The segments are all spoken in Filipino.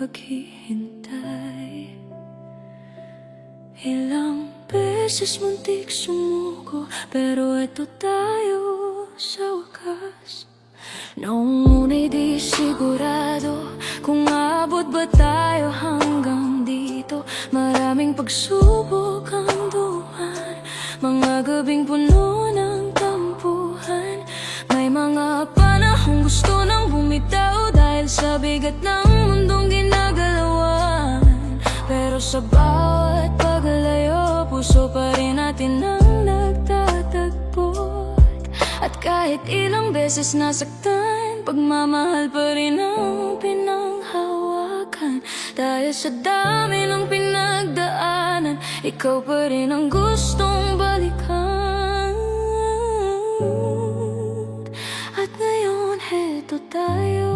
paghihintay. Ilang beses muntik sumuko, pero eto tayo sa wakas. Noong una'y di sigurado kung abot ba tayo hanggang dito. Maraming pagsubok ang dumaan, mga gabing puno ng tampuhan. May mga panahong gusto nang bumitaw dahil sa bigat ng mundong ginagalawan. Pero sa bawat paglalayo, puso pa rin natin ang nagtatagpo. At kahit ilang beses nasaktan, pagmamahal pa rin ang pinanghawakan. Dahil sa dami ng pinagdaanan, ikaw pa rin ang gustong balikan. At ngayon, heto tayo,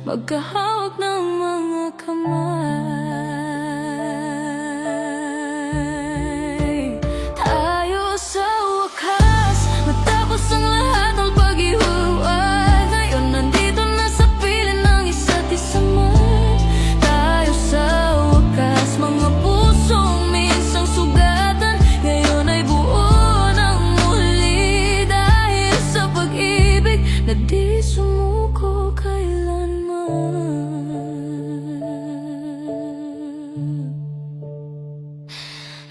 magkahawak ng mga kamay. Tayo sa wakas, matapos ang lahat ng pag-ihuwag. Ngayon nandito na sa piling ng isa't isa man. Tayo sa wakas, mga pusong minsang sugatan, ngayon ay buo ng muli. Dahil sa pag-ibig na di sumuko kailanman.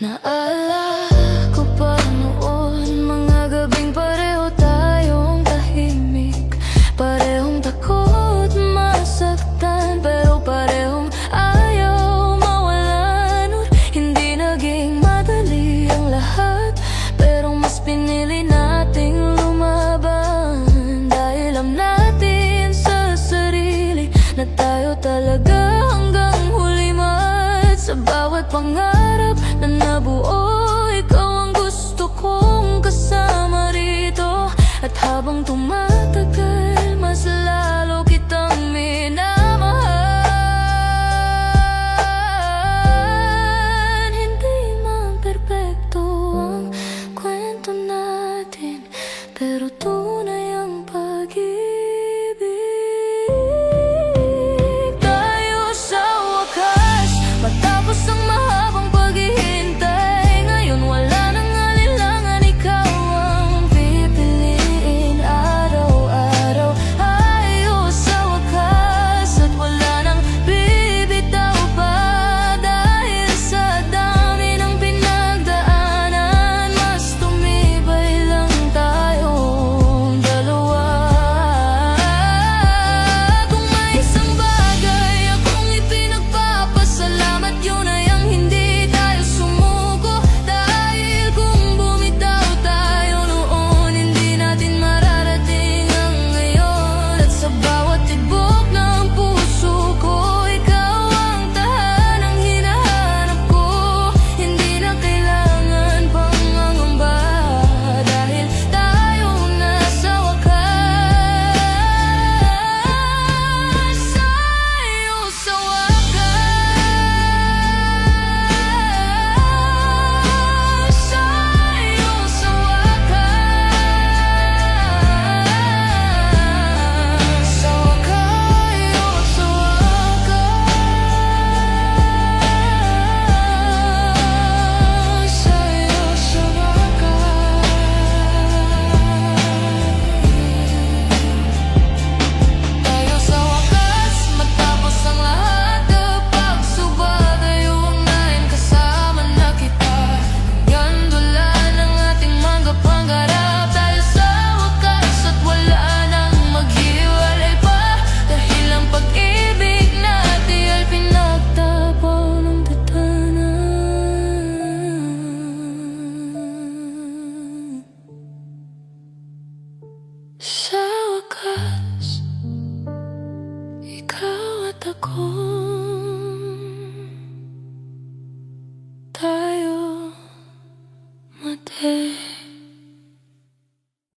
Naalala ko pa noon, mga gabing pareho tayong tahimik, parehong takot masaktan, pero parehong ayaw mawalan. Hindi naging madali ang lahat, pero mas pinili nating lumaban. Dahil alam natin sa sarili na tayo talaga hanggang huli. At sa bawat pangarap na nabuo, ikaw ang gusto kong kasama rito. At habang